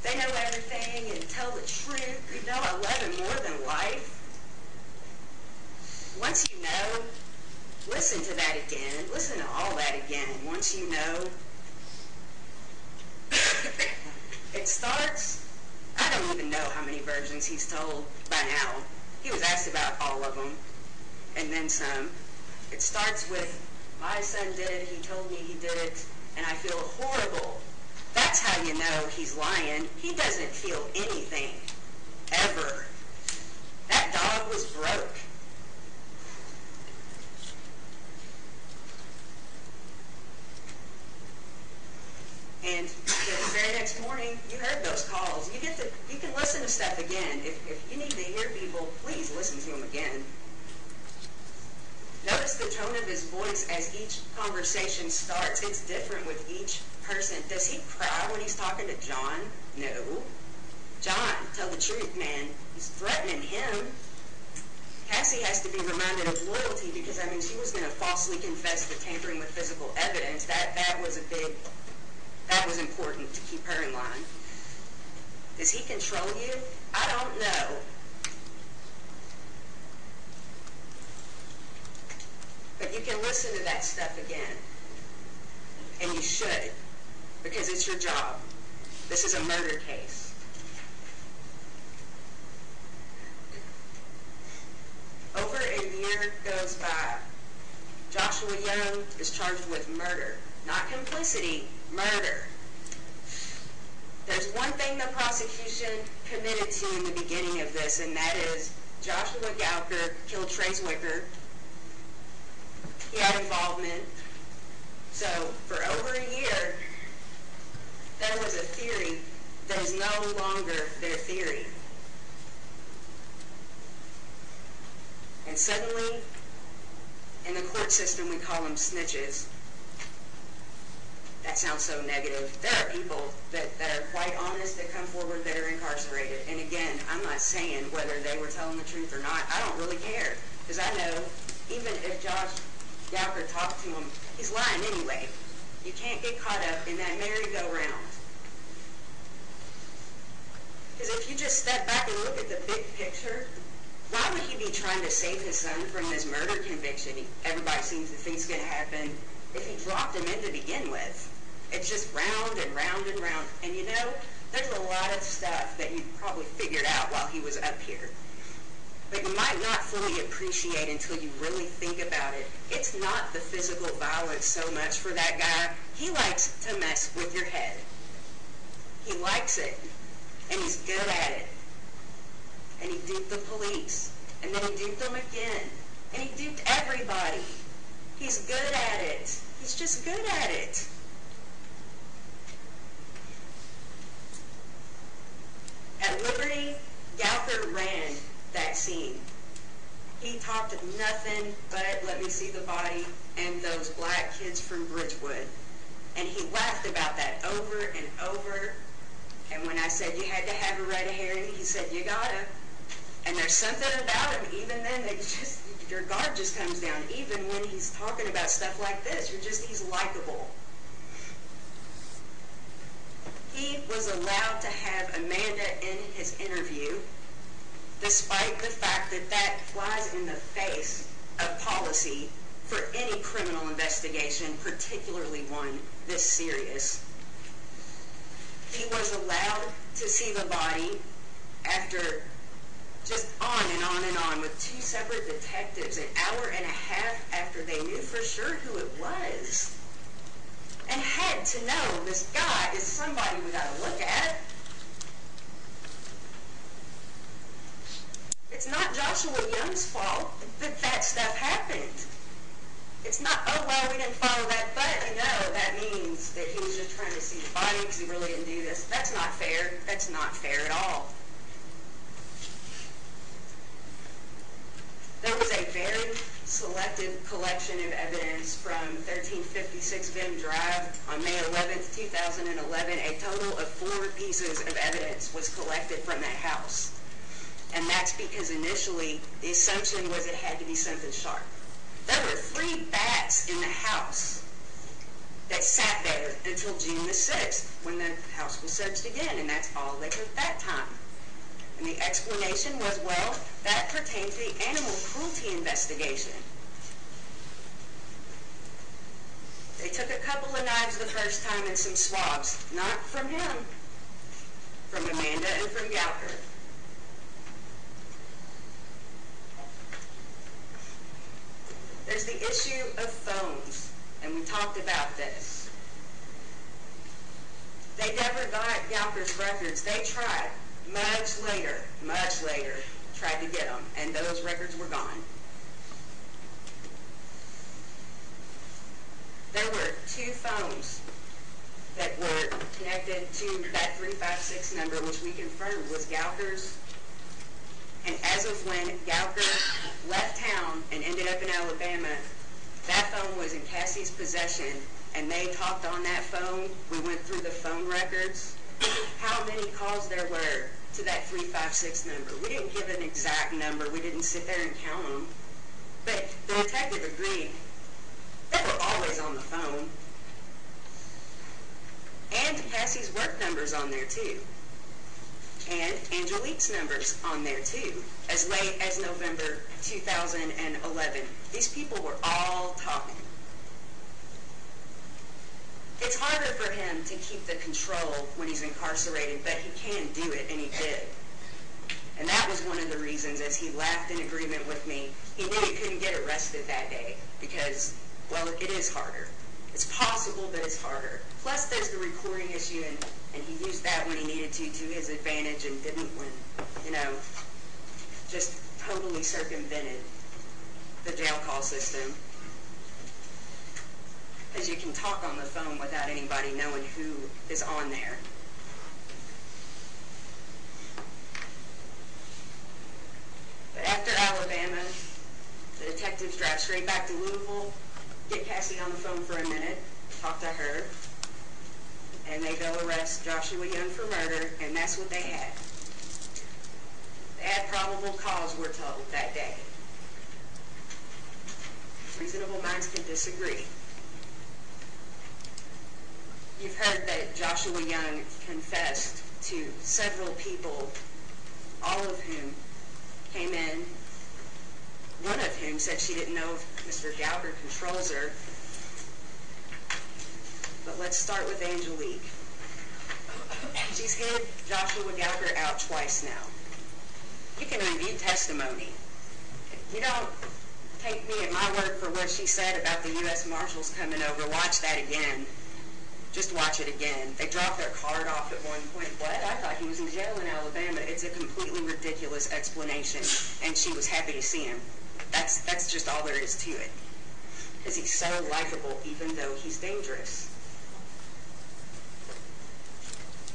they know everything and tell the truth. You know, I love him more than life. Once you know, listen to that again. Listen to all that again. Once you know, it starts, I don't even know how many versions he's told by now. He was asked about all of them, and then some. It starts with, my son did it, he told me he did it, and I feel horrible. That's how you know he's lying. He doesn't feel anything, ever. That dog was broke. And the very next morning, you heard those calls. You can listen to stuff again. If you need to hear people, please listen to them again. Notice the tone of his voice as each conversation starts. It's different with each person. Does he cry when he's talking to John? No. John, tell the truth, man. He's threatening him. Cassie has to be reminded of loyalty because, I mean, she was going to falsely confess to tampering with physical evidence. That was important to keep her in line. Does he control you? I don't know. But you can listen to that stuff again. And you should, because it's your job. This is a murder case. Over a year goes by. Joshua Young is charged with murder. Not complicity, murder. There's one thing the prosecution committed to in the beginning of this, and that is Joshua Gowker killed Trace Wicker. He had involvement. So for over a year, there was a theory that is no longer their theory. And suddenly, in the court system, we call them snitches. That sounds so negative. There are people that are quite honest that come forward that are incarcerated. And again, I'm not saying whether they were telling the truth or not. I don't really care. Because I know, even if Josh Gowker talked to him, he's lying anyway. You can't get caught up in that merry-go-round. Because if you just step back and look at the big picture, why would he be trying to save his son from this murder conviction? Everybody seems to think it's going to happen if he dropped him in to begin with. It's just round and round and round. And you know, there's a lot of stuff that you probably figured out while he was up here. But you might not fully appreciate until you really think about it. It's not the physical violence so much for that guy. He likes to mess with your head. He likes it. And he's good at it. And he duped the police. And then he duped them again. And he duped everybody. He's good at it. He's just good at it. At Liberty, Gowker ran that scene. He talked of nothing but let me see the body and those black kids from Bridgewood. And he laughed about that over and over. And when I said you had to have a red herring, he said you gotta. And there's something about him, even then, that your guard just comes down. Even when he's talking about stuff like this, he's likable. He was allowed to have Amanda in his interview, despite the fact that that flies in the face of policy for any criminal investigation, particularly one this serious. He was allowed to see the body after just on and on and on with two separate detectives, an hour and a half after they knew for sure who it was. And had to know this guy is somebody we got to look at. It's not Joshua Young's fault that that stuff happened. It's not, oh, well, we didn't follow that, but, that means that he was just trying to see the body because he really didn't do this. That's not fair. That's not fair at all. There was a very selective collection of evidence from 1356 Vim Drive on May 11th, 2011. A total of 4 pieces of evidence was collected from that house. And that's because initially the assumption was it had to be something sharp. There were 3 bats in the house. that sat there until June the 6th when the house was searched again, and that's all they took that time. And the explanation was, well, that pertained to the animal cruelty investigation. They took a couple of knives the first time and some swabs, not from him, from Amanda and from Gowker. There's the issue of phones, and we talked about this. They never got Gowker's records. They tried much later, tried to get them, and those records were gone. There were 2 phones that were connected to that 356 number, which we confirmed was Gowker's. And as of when Gowker left town and ended up in Alabama, that phone was in Cassie's possession, and they talked on that phone. We went through the phone records, how many calls there were to that 356 number. We didn't give an exact number. We didn't sit there and count them. But the detective agreed they were always on the phone. And Cassie's work number's on there too. And Angelique's number's on there too, as late as November 2011. These people were all talking. It's harder for him to keep the control when he's incarcerated, but he can do it, and he did. And that was one of the reasons, as he laughed in agreement with me, he knew he couldn't get arrested that day because, well, it is harder. It's possible, but it's harder. Plus, there's the recording issue, and he used that when he needed to his advantage and didn't when, just totally circumvented the jail call system. Because you can talk on the phone without anybody knowing who is on there. But after Alabama, the detectives drive straight back to Louisville, get Cassie on the phone for a minute, talk to her, and they go arrest Joshua Young for murder, and that's what they had. They had probable cause, we're told, that day. Reasonable minds can disagree. You've heard that Joshua Young confessed to several people, all of whom came in, one of whom said she didn't know if Mr. Gowker controls her. But let's start with Angelique. She's hid Joshua Gowker out twice now. You can review testimony. You don't take me at my word for what she said about the U.S. Marshals coming over. Watch that again. Just watch it again. They dropped their card off at one point. What? I thought he was in jail in Alabama. It's a completely ridiculous explanation, and she was happy to see him. That's just all there is to it. Because he's so likable, even though he's dangerous.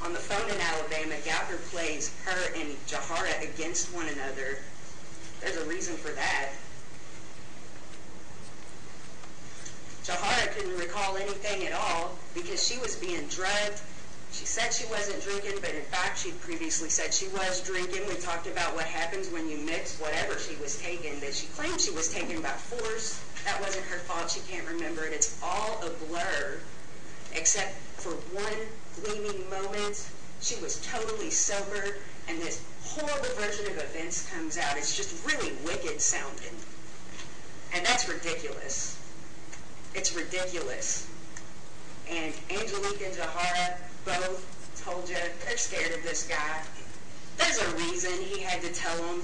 On the phone in Alabama, Gowker plays her and Jahara against one another. There's a reason for that. Jahara couldn't recall anything at all because she was being drugged. She said she wasn't drinking, but in fact she'd previously said she was drinking. We talked about what happens when you mix whatever she was taking, that she claimed she was taken by force. That wasn't her fault. She can't remember it. It's all a blur, except for one gleaming moment. She was totally sober, and this horrible version of events comes out. It's just really wicked sounding. And that's ridiculous. It's ridiculous. And Angelique and Jahara both told you they're scared of this guy. There's a reason he had to tell them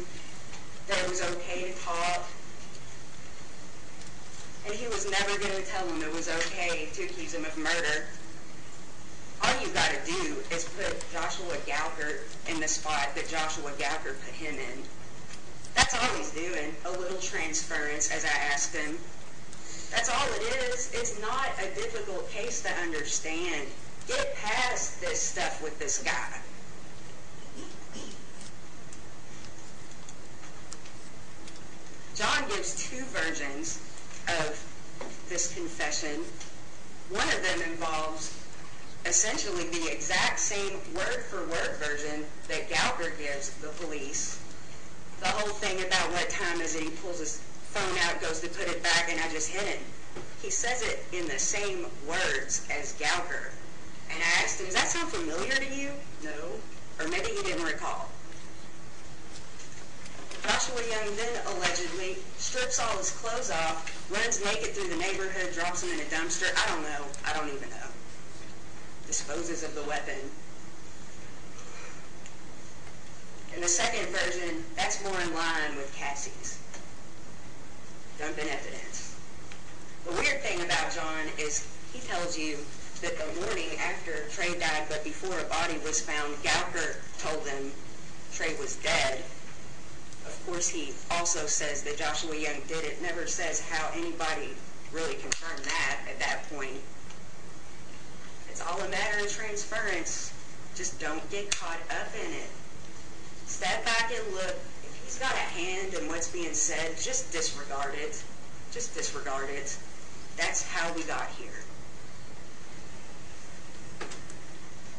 that it was okay to talk. And he was never going to tell them it was okay to accuse him of murder. All you got to do is put Joshua Gowker in the spot that Joshua Gowker put him in. That's all he's doing, a little transference, as I asked him. That's all it is. It's not a difficult case to understand. Get past this stuff with this guy. John gives two versions of this confession. One of them involves essentially the exact same word-for-word version that Gowker gives the police. The whole thing about what time is it, he pulls his phone out, goes to put it back, and I just hit him. He says it in the same words as Gowker. And I asked him, does that sound familiar to you? No. Or maybe he didn't recall. Joshua Young then allegedly strips all his clothes off, runs naked through the neighborhood, drops them in a dumpster. I don't know. I don't even know. Disposes of the weapon. In the second version, that's more in line with Cassie's. Dumping evidence. The weird thing about John is he tells you that the morning after Trey died, but before a body was found, Gowker told him Trey was dead. Of course, he also says that Joshua Young did it. Never says how anybody really confirmed that at that point. It's all a matter of transference. Just don't get caught up in it. Step back and look. If he's got a hand in what's being said, just disregard it. Just disregard it. That's how we got here.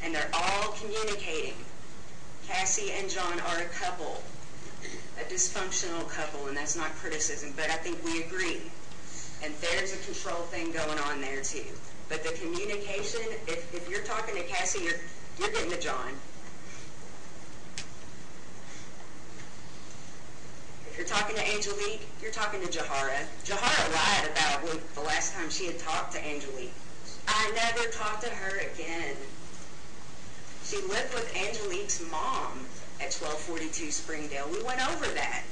And they're all communicating. Cassie and John are a couple. A dysfunctional couple, and that's not criticism, but I think we agree. And there's a control thing going on there too. But the communication, if you're talking to Cassie, you're getting to John. If you're talking to Angelique, you're talking to Jahara. Jahara lied about the last time she had talked to Angelique. I never talked to her again. She lived with Angelique's mom at 1242 Springdale. We went over that.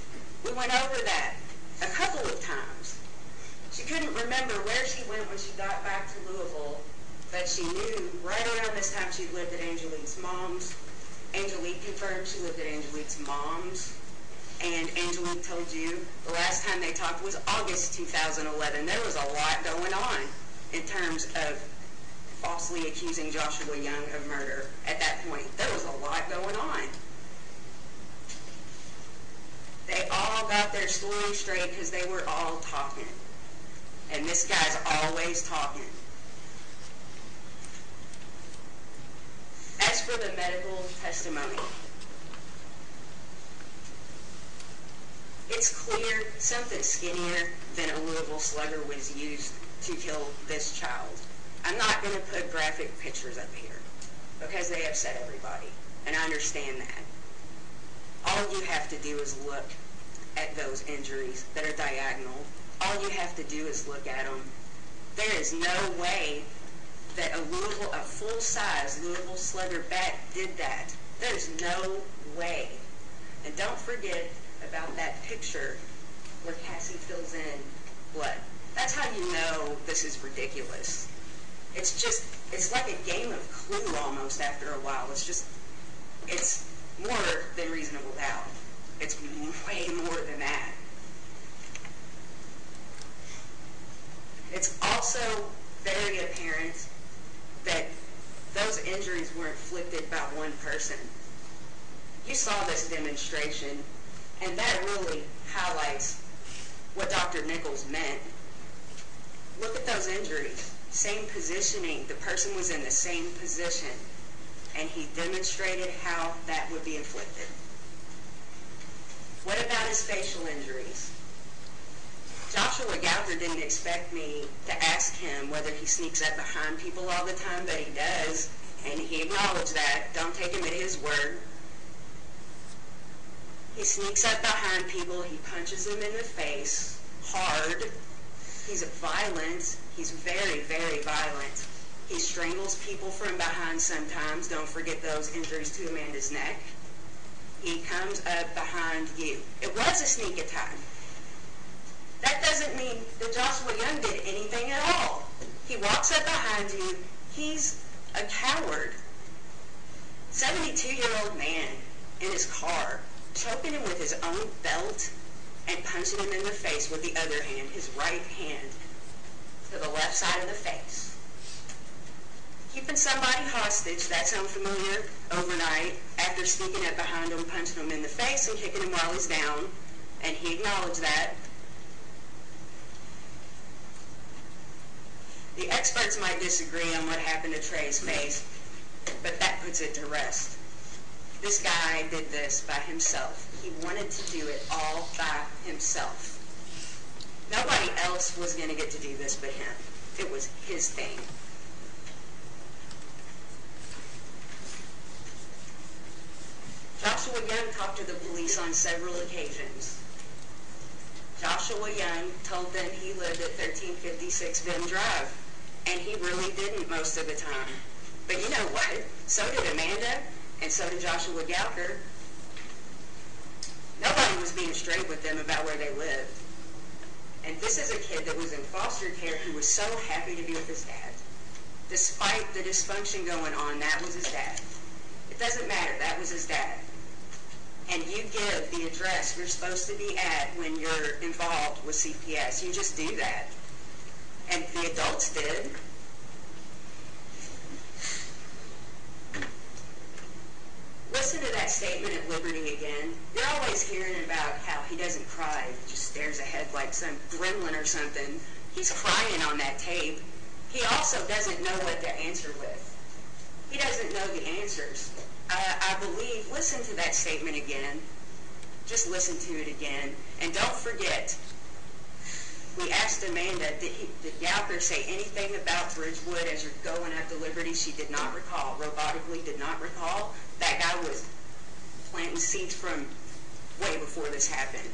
We went over that a couple of times. She couldn't remember where she went when she got back to Louisville, but she knew right around this time she lived at Angelique's mom's. Angelique confirmed she lived at Angelique's mom's. And Angelique told you the last time they talked was August 2011. There was a lot going on in terms of falsely accusing Joshua Young of murder at that point. There was a lot going on. They all got their story straight because they were all talking. And this guy's always talking. As for the medical testimony, it's clear something skinnier than a Louisville Slugger was used to kill this child. I'm not going to put graphic pictures up here because they upset everybody, and I understand that. All you have to do is look at those injuries that are diagonal. All you have to do is look at them. There is no way that a full-size Louisville Slugger bat did that. There's no way. And don't forget about that picture where Cassie fills in blood. That's how you know this is ridiculous. It's like a game of Clue almost after a while. It's more than reasonable doubt. It's way more than that. It's also very apparent that those injuries were inflicted by one person. You saw this demonstration, and that really highlights what Dr. Nichols meant. Look at those injuries. Same positioning. The person was in the same position, and he demonstrated how that would be inflicted. What about his facial injuries? Joshua Gowker didn't expect me to ask him whether he sneaks up behind people all the time, but he does, and he acknowledged that. Don't take him at his word. He sneaks up behind people. He punches them in the face hard. He's violent. He's very, very violent. He strangles people from behind sometimes. Don't forget those injuries to Amanda's neck. He comes up behind you. It was a sneak attack. That doesn't mean that Joshua Young did anything at all. He walks up behind you. He's a coward. 72-year-old man in his car, choking him with his own belt and punching him in the face with the other hand, his right hand, to the left side of the face. Keeping somebody hostage, that sounds familiar, overnight, after sneaking up behind him, punching him in the face and kicking him while he's down, and he acknowledged that. The experts might disagree on what happened to Trey's face, but that puts it to rest. This guy did this by himself. He wanted to do it all by himself. Nobody else was going to get to do this but him. It was his thing. Joshua Young talked to the police on several occasions. Joshua Young told them he lived at 1356 Bim Drive, and he really didn't most of the time. But you know what? So did Amanda, and so did Joshua Gowker. Nobody was being straight with them about where they lived. And this is a kid that was in foster care who was so happy to be with his dad. Despite the dysfunction going on, that was his dad. It doesn't matter, that was his dad. And you give the address you're supposed to be at when you're involved with CPS. You just do that. And the adults did. Listen to that statement at Liberty again. You're always hearing about how he doesn't cry, he just stares ahead like some gremlin or something. He's crying on that tape. He also doesn't know what to answer with. He doesn't know the answers. I believe, listen to that statement again. Just listen to it again. And don't forget, we asked Amanda, did Gowker say anything about Bridgewood as you're going up to Liberty? She did not recall. Robotically did not recall. That guy was planting seeds from way before this happened.